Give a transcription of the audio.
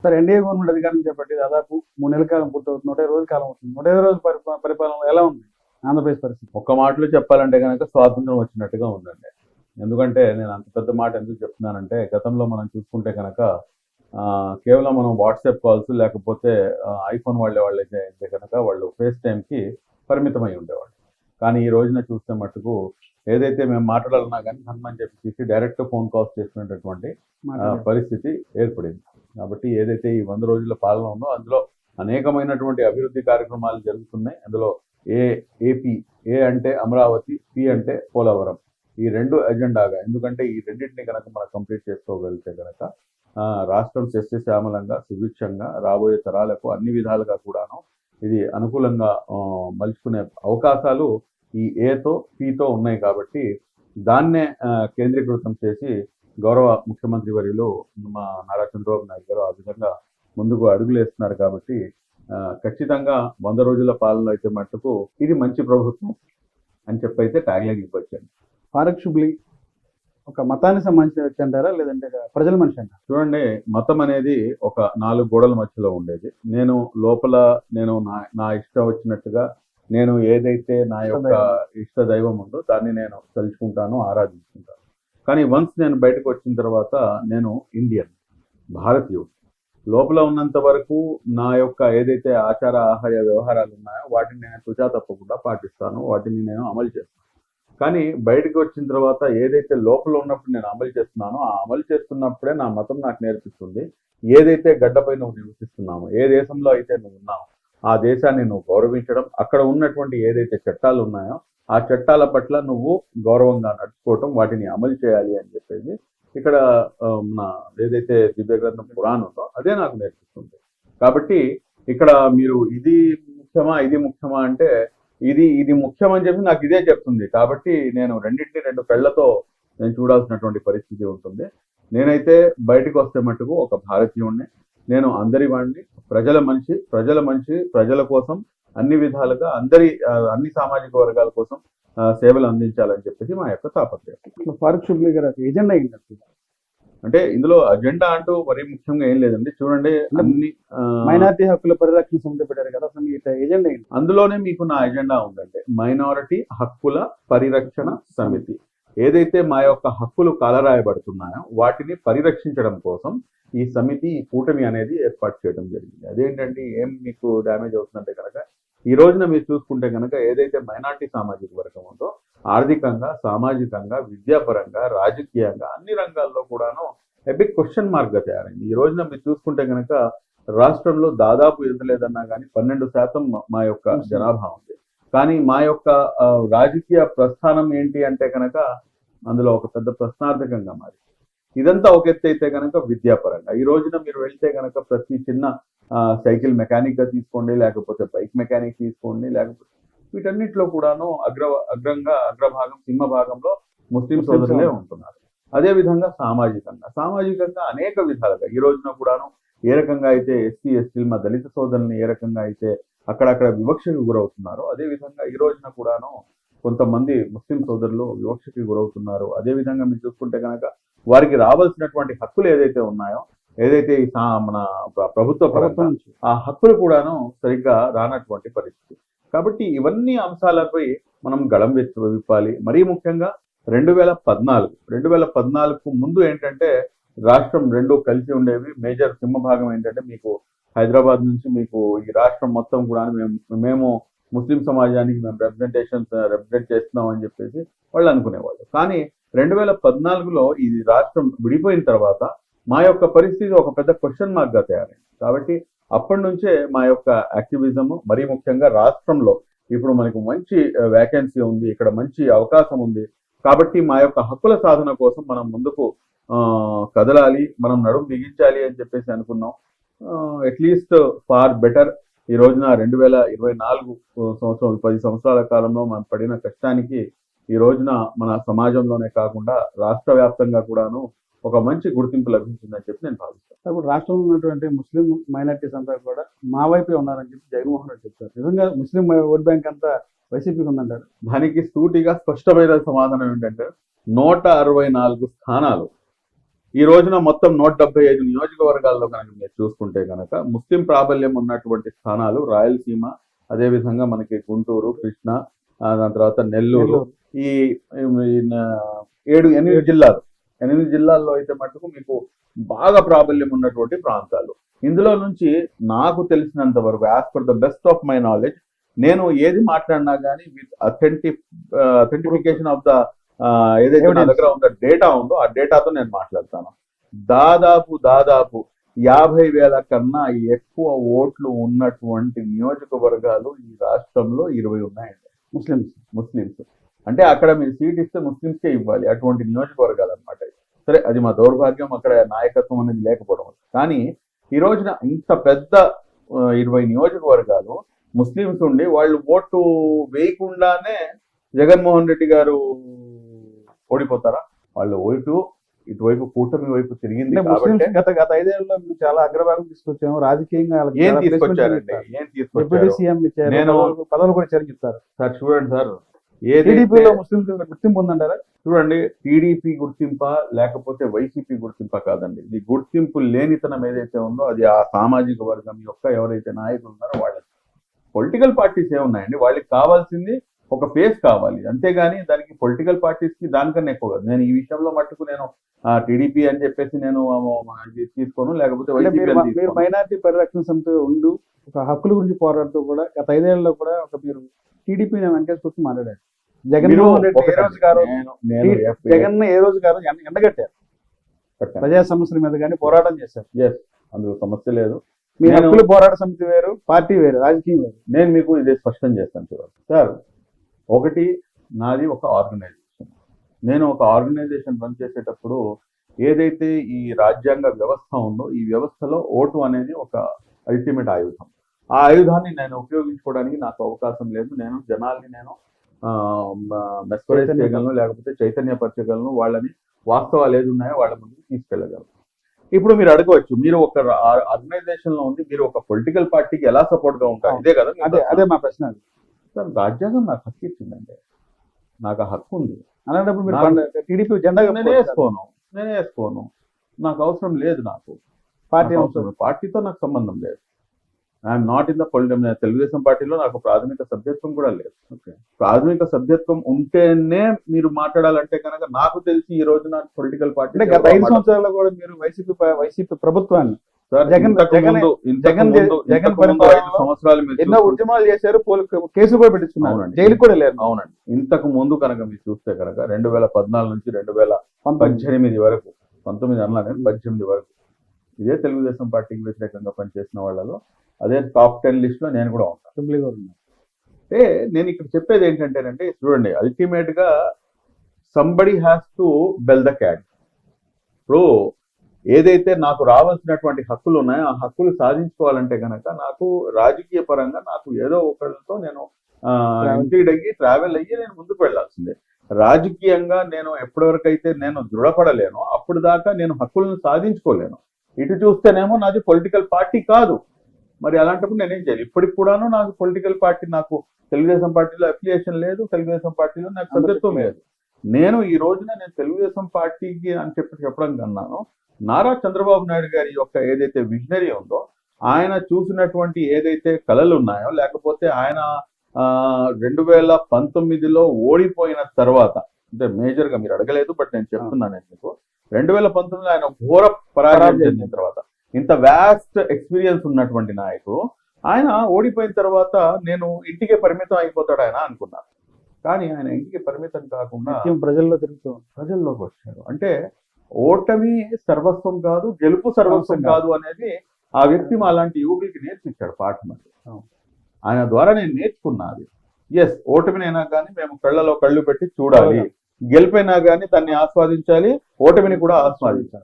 Sir NDA government అధికారం చేపట్టి దాదాపు 3 నెలల కాలం పూర్తవుతుంది. 120 రోజుల కాలం అవుతుంది. 120 రోజుల పరిపాలన ఎలా ఉంది ఆంధ్రప్రదేశ్ పరిస్థితి? ఒక్క మాటలో చెప్పాలంటే కనుక స్వాతంత్రం వచ్చినట్టుగా ఉందండి. ఎందుకంటే నేను అంత పెద్ద మాట ఎందుకు చెప్తున్నానంటే, గతంలో మనం చూసుకుంటే కనుక కేవలం మనం వాట్సాప్ కాల్స్ లేకపోతే ఐఫోన్ వాళ్ళైతే కనుక వాళ్ళు ఫేస్ టైంకి పరిమితమై ఉండేవాళ్ళు. కానీ ఈ రోజున చూస్తే మట్టుకు ఏదైతే మేము మాట్లాడాలన్నా కానీ హనుమాన్ చెప్పి డైరెక్ట్ ఫోన్ కాల్స్ చేసుకునేటటువంటి పరిస్థితి ఏర్పడింది. కాబట్టి ఏదైతే ఈ 100 రోజుల పాలన ఉందో అందులో అనేకమైనటువంటి అభివృద్ధి కార్యక్రమాలు జరుగుతున్నాయి. అందులో ఏపీ, ఏ అంటే అమరావతి, పి అంటే పోలవరం, ఈ రెండు ఎజెండాగా, ఎందుకంటే ఈ రెండింటిని కనుక మనం కంప్లీట్ చేసుకోగలిగితే కనుక రాష్ట్రం సస్యశ్యామలంగా సుభిక్షంగా రాబోయే తరాలకు అన్ని విధాలుగా కూడాను ఇది అనుకూలంగా మలుచుకునే అవకాశాలు ఈ ఏతో పితో ఉన్నాయి. కాబట్టి దాన్నే కేంద్రీకృతం చేసి గౌరవ ముఖ్యమంత్రి వర్యులు మా నారా చంద్రబాబు నాయుడు గారు ఆ విధంగా ముందుకు అడుగులు వేస్తున్నారు. కాబట్టి ఖచ్చితంగా 100 రోజుల పాలనలో అయితే మట్టుకు ఇది మంచి ప్రభుత్వం అని చెప్పి అయితే ట్యాగ్లైన్ ఇవ్వచ్చాను. ఫారూక్ షిబ్లీ ఒక మతానికి సంబంధించిన వ్యక్తి అంటారా, లేదంటే ప్రజల మనిషి అంటారా? చూడండి, మతం అనేది ఒక 4 గోడల మధ్యలో ఉండేది. నేను లోపల నా ఇష్టం వచ్చినట్టుగా నేను ఏదైతే నా యొక్క ఇష్ట దైవం ఉందో దాన్ని నేను తలుచుకుంటాను, ఆరాధించుకుంటాను. కానీ వన్స్ నేను బయటకు వచ్చిన తర్వాత నేను ఇండియన్, భారతీయుడు. లోపల ఉన్నంత వరకు నా యొక్క ఏదైతే ఆచార ఆహార వ్యవహారాలు ఉన్నాయో వాటిని నేను తుచా తప్పకుండా పాటిస్తాను, వాటిని నేను అమలు చేస్తాను. కానీ బయటకు వచ్చిన తర్వాత ఏదైతే లోపల ఉన్నప్పుడు నేను అమలు చేస్తున్నానో ఆ అమలు చేస్తున్నప్పుడే నా మతం నాకు నేర్పిస్తుంది ఏదైతే గడ్డపై నువ్వు నివసిస్తున్నావు, ఏ దేశంలో అయితే నువ్వు ఉన్నావు ఆ దేశాన్ని నువ్వు గౌరవించడం, అక్కడ ఉన్నటువంటి ఏదైతే చట్టాలు ఉన్నాయో ఆ చట్టాల పట్ల నువ్వు గౌరవంగా నడుచుకోవటం, వాటిని అమలు చేయాలి అని చెప్పేసి ఇక్కడ మన ఏదైతే దివ్య గ్రంథం పురాణం ఉందో అదే నాకు నేర్పిస్తుంది. కాబట్టి ఇక్కడ మీరు ఇది ముఖ్యమా అంటే ఇది ముఖ్యం అని చెప్పి నాకు ఇదే చెప్తుంది. కాబట్టి నేను రెండింటిని 2 కళ్ళతో నేను చూడాల్సినటువంటి పరిస్థితి ఉంటుంది. నేనైతే బయటకు వస్తే మటుకు ఒక భారతీయుడిని, నేను అందరి వాడిని, ప్రజల మనిషి, ప్రజల కోసం అన్ని విధాలుగా అన్ని సామాజిక వర్గాల కోసం సేవలు అందించాలని చెప్పేసి మా యొక్క తాపత్రయం. ఫారూక్ షిబ్లీ గారు ఎజెండా ఏంటి అంటే ఇందులో అజెండా అంటూ మరీ ముఖ్యంగా ఏం లేదండి. చూడండి, అన్ని మైనారిటీ హక్కుల పరిరక్షణ సమితి పెట్టారు కదా, అసలు ఎజెండా ఏంటి? అందులోనే మీకు నా ఎజెండా ఉందంటే మైనారిటీ హక్కుల పరిరక్షణ సమితి. ఏదైతే మా యొక్క హక్కులు కాలరాయబడుతున్నాయో వాటిని పరిరక్షించడం కోసం ఈ సమితి, ఈ కూటమి అనేది ఏర్పాటు చేయడం జరిగింది. అదేంటంటే ఏం మీకు డ్యామేజ్ అవుతుందంటే కనుక ఈ రోజున మీరు చూసుకుంటే కనుక ఏదైతే మైనారిటీ సామాజిక వర్గం ఉందో ఆర్థికంగా, సామాజికంగా, విద్యాపరంగా, రాజకీయంగా అన్ని రంగాల్లో కూడాను బిగ్ క్వశ్చన్ మార్క్ గా తయారైంది. ఈ రోజున మీరు చూసుకుంటే కనుక రాష్ట్రంలో దాదాపు ఎంత లేదన్నా కానీ 12% మా యొక్క జనాభా ఉంది. కానీ మా యొక్క రాజకీయ ప్రస్థానం ఏంటి అంటే కనుక అందులో ఒక పెద్ద ప్రశ్నార్థకంగా మారి. ఇదంతా ఒక ఎత్తు అయితే కనుక విద్యాపరంగా ఈ రోజున మీరు వెళ్తే కనుక ప్రతి చిన్న సైకిల్ మెకానిక్ గా తీసుకోండి, లేకపోతే బైక్ మెకానిక్ తీసుకోండి, లేకపోతే వీటన్నిటిలో కూడాను అగ్రభాగం సింహభాగంలో ముస్లిం సోదరులే ఉంటున్నారు. అదే విధంగా సామాజికంగా అనేక విధాలుగా ఈ రోజున కూడాను ఏ రకంగా అయితే ఎస్సీ ఎస్టీలు, మా దళిత సోదరుల్ని ఏ రకంగా అయితే అక్కడక్కడ వివక్షకు గురవుతున్నారో అదే విధంగా ఈ రోజున కూడాను కొంతమంది ముస్లిం సోదరులు వివక్షకి గురవుతున్నారు. అదే విధంగా మీరు చూసుకుంటే కనుక వారికి రావాల్సినటువంటి హక్కులు ఏదైతే ఉన్నాయో, ఏదైతే మన ప్రభుత్వం ఆ హక్కులు కూడాను సరిగ్గా రానటువంటి పరిస్థితి. కాబట్టి ఇవన్నీ అంశాలపై మనం గళం విప్పాలి. మరీ ముఖ్యంగా 2014 ముందు ఏంటంటే రాష్ట్రం రెండు కలిసి ఉండేవి. మేజర్ సింహభాగం ఏంటంటే మీకు హైదరాబాద్ నుంచి మీకు ఈ రాష్ట్రం మొత్తం కూడా మేము ముస్లిం సమాజానికి మేము రిప్రజెంట్ చేస్తున్నాం అని చెప్పేసి వాళ్ళు అనుకునేవాళ్ళు. కానీ 2014లో ఈ రాష్ట్రం విడిపోయిన తర్వాత మా యొక్క పరిస్థితి ఒక పెద్ద క్వశ్చన్ మార్క్ గా తయారైంది. కాబట్టి అప్పటి నుంచే మా యొక్క యాక్టివిజం, మరీ ముఖ్యంగా రాష్ట్రంలో ఇప్పుడు మనకు మంచి వేకెన్సీ ఉంది, ఇక్కడ మంచి అవకాశం ఉంది. కాబట్టి మా యొక్క హక్కుల సాధన కోసం మనం ముందుకు కదలాలి, మనం నడుము బిగించాలి అని చెప్పేసి అనుకున్నాం. అట్లీస్ట్ ఫార్ బెటర్ ఈ రోజున 2024 సంవత్సరం 10 సంవత్సరాల కాలంలో మనం పడిన కష్టానికి ఈ రోజున మన సమాజంలోనే కాకుండా రాష్ట్ర వ్యాప్తంగా కూడాను ఒక మంచి గుర్తింపు లభించిందని చెప్పి నేను భావిస్తాను. ఇప్పుడు రాష్ట్రంలో ఉన్నటువంటి ముస్లిం మైనారిటీస్ అంతా కూడా మా వైపే ఉన్నారని చెప్పి జగన్మోహన్ రెడ్డి చెప్తారు. నిజంగా ముస్లిం ఓట్ బ్యాంక్ అంతా వైసీపీకి ఉందంటారు? దానికి సూటిగా స్పష్టమైన సమాధానం ఏంటంటే 164 స్థానాలు ఈ రోజున మొత్తం 175 నియోజకవర్గాల్లో కనుక మీరు చూసుకుంటే కనుక ముస్లిం ప్రాబల్యం ఉన్నటువంటి స్థానాలు రాయలసీమ, అదేవిధంగా మనకి గుంటూరు, కృష్ణా, దాని తర్వాత నెల్లూరు, ఈ 8 జిల్లాలు, 8 జిల్లాల్లో అయితే మటుకు మీకు బాగా ప్రాబల్యం ఉన్నటువంటి ప్రాంతాలు. ఇందులో నుంచి నాకు తెలిసినంత వరకు as per the best of my knowledge, నేను ఏది మాట్లాడినా కానీ విత్ అథెంటిఫికేషన్ ఆఫ్ ద ఏదైతే నా దగ్గర ఉందో డేటా ఉందో ఆ డేటాతో నేను మాట్లాడతాను. దాదాపు 50,000 కన్నా ఎక్కువ ఓట్లు ఉన్నటువంటి నియోజకవర్గాలు ఈ రాష్ట్రంలో 20 ఉన్నాయండి. ముస్లిమ్స్ అంటే అక్కడ మీరు సీట్ ఇస్తే ముస్లిమ్స్కే ఇవ్వాలి, అటువంటి నియోజకవర్గాలు అనమాట. సరే, అది మా దౌర్భాగ్యం, అక్కడ నాయకత్వం అనేది లేకపోవడం. కానీ ఈ రోజున ఇంత పెద్ద 20 నియోజకవర్గాలు ముస్లిమ్స్ ఉండి వాళ్ళు ఓటు వేయకుండానే జగన్మోహన్ రెడ్డి గారు ఓడిపోతారా? వాళ్ళు ఓటు ఇటువైపు కూటమి వైపు తిరిగింది కాబట్టి గత 5 ఏళ్లలో మీరు చాలా అగ్రభాగం తీసుకొచ్చాము రాజకీయంగా. ఏం తీసుకొచ్చారండి? నేను పదవులు కూడా ఇచ్చారని చెప్తారు సార్. చూడండి సార్, టీడీపీలో ముస్లింస్ గుర్తింపు ఉందంటారా? చూడండి, టీడీపీ గుర్తింప లేకపోతే వైసీపీ గుర్తింప కాదండి. ఇది గుర్తింపు లేనితనం ఏదైతే ఉందో అది ఆ సామాజిక వర్గం యొక్క ఎవరైతే నాయకులు ఉన్నారో వాళ్ళకి. పొలిటికల్ పార్టీస్ ఏమున్నాయండి, వాళ్ళకి కావాల్సింది ఒక ఫేస్ కావాలి, అంతేగాని దానికి పొలిటికల్ పార్టీస్ కి దానికన్నా ఎక్కువ కాదు. నేను ఈ విషయంలో మట్టుకు నేను టీడీపీ అని చెప్పేసి నేను తీసుకోను, లేకపోతే మీరు మైనారిటీ పరిరక్షణ సమితి ఉండు ఒక హక్కుల గురించి పోరాడుతూ కూడా గత 5 ఏళ్లలో కూడా మీరు టీడీపీ వెంకటేశ్వర మాట్లాడారు. జగన్మోహన్ రెడ్డి ఏ రోజు గారు ఎండగట్టారు, ప్రజా సమస్యల మీద కానీ పోరాటం చేశారు. అందులో సమస్య లేదు. మీ హక్కుల పోరాట సమితి వేరు, పార్టీ వేరు, రాజకీయం వేరు. నేను మీకు ఇదే స్పష్టం చేస్తాను సార్. ఒకటి, నాది ఒక ఆర్గనైజేషన్. నేను ఒక ఆర్గనైజేషన్ రన్ చేసేటప్పుడు ఏదైతే ఈ రాజ్యాంగ వ్యవస్థ ఉందో ఈ వ్యవస్థలో ఓటు అనేది ఒక అల్టిమేట్ ఆయుధం. ఆ ఆయుధాన్ని నేను ఉపయోగించుకోవడానికి నాకు అవకాశం లేదు. నేను జనాల్ని మెస్పరైజ్ చేయగలను, లేకపోతే చైతన్యపరచగలను, వాళ్ళని వాస్తవాలు ఏది ఉన్నాయో వాళ్ళ ముందుకు తీసుకెళ్ళగలను. ఇప్పుడు మీరు అడగవచ్చు, మీరు ఒక ఆర్గనైజేషన్ లో ఉంది, మీరు ఒక పొలిటికల్ పార్టీకి ఎలా సపోర్ట్ గా ఉంటారు? ఇదే కదా, అదే మా ప్రశ్న. సార్, రాజ్యాంగం నాకు హక్కు ఇచ్చిందండి, నాకు ఆ హక్కు ఉంది. అలాంటప్పుడు మీరు టీడీపీ జెండా నేను వేసుకోను, నాకు అవసరం లేదు. నాకు పార్టీ అవసరం, పార్టీతో నాకు సంబంధం లేదు. I'm not in the Telugu Desam పార్టీలో నాకు ప్రాథమిక సభ్యత్వం కూడా లేదు. ప్రాథమిక సభ్యత్వం ఉంటేనే మీరు మాట్లాడాలంటే కనుక నాకు తెలిసి ఈ రోజు నాకు పొలిటికల్ పార్టీ గత 5 సంవత్సరాల్లో కూడా మీరు వైసీపీ ప్రభుత్వాన్ని ఎన్నో ఉద్యమాలు చేశారు, కేసులు కూడా పెట్టించుకున్నారు, జైలు కూడా లేరు. అవునండి. ఇంతకు ముందు కనుక మీరు చూస్తే కనుక 2014 నుంచి 2018 వరకు, 19 అన్నా కానీ 18 వరకు ఇదే తెలుగుదేశం పార్టీకి వ్యతిరేకంగా పనిచేసిన వాళ్ళలో అదే టాప్ 10 లిస్ట్ లో నేను కూడా ఉంటాను. అంటే నేను ఇక్కడ చెప్పేది ఏంటంటేనంటే, చూడండి, అల్టిమేట్ గా somebody has to bell the cat. ఇప్పుడు ఏదైతే నాకు రావాల్సినటువంటి హక్కులు ఉన్నాయో ఆ హక్కులు సాధించుకోవాలంటే కనుక నాకు రాజకీయ పరంగా నాకు ఏదో ఒకరితో నేను ఇంక్లీడ్ అయ్యి ట్రావెల్ అయ్యి నేను ముందుకు వెళ్లాల్సిందే. రాజకీయంగా నేను ఎప్పటివరకైతే నేను దృఢపడలేనో అప్పుడు దాకా నేను హక్కులను సాధించుకోలేను. ఇటు చూస్తేనేమో నాది పొలిటికల్ పార్టీ కాదు, మరి అలాంటప్పుడు నేనేం చేయాలి? ఇప్పటికి కూడాను నాకు పొలిటికల్ పార్టీ, నాకు తెలుగుదేశం పార్టీలో అఫిలియేషన్ లేదు, తెలుగుదేశం పార్టీలో నాకు సభ్యత్వం లేదు. నేను ఈ రోజున నేను తెలుగుదేశం పార్టీకి అని చెప్పడం కన్నాను, నారా చంద్రబాబు నాయుడు గారి యొక్క ఏదైతే విజనరీ ఉందో, ఆయన చూసినటువంటి ఏదైతే కళలు ఉన్నాయో, లేకపోతే ఆయన 2019లో ఓడిపోయిన తర్వాత, అంటే మేజర్ గా మీరు అడగలేదు బట్ నేను చెప్తున్నాను మీకు, 2019లో ఆయన ఘోర పరాజయం చెందిన తర్వాత, ఇంత వ్యాస్ట్ ఎక్స్పీరియన్స్ ఉన్నటువంటి నాయకుడు ఆయన ఓడిపోయిన తర్వాత నేను ఇంటికే పరిమితం అయిపోతాడు ఆయన అనుకున్నాను. కానీ ఆయన ఇంటికి పరిమితం కాకుండా ప్రజల్లోకి వచ్చాడు. అంటే ఓటమి సర్వస్వం కాదు, గెలుపు సర్వస్వం కాదు అనేది ఆ వ్యక్తి అలాంటి యువకులకి నేర్పించాడు పాఠం. ఆయన ద్వారా నేను నేర్చుకున్నది. ఎస్, ఓటమినైనా కానీ మేము కళ్ళలో కళ్ళు పెట్టి చూడాలి, గెలిపైనా కానీ దాన్ని ఆస్వాదించాలి, ఓటమిని కూడా ఆస్వాదించాలి.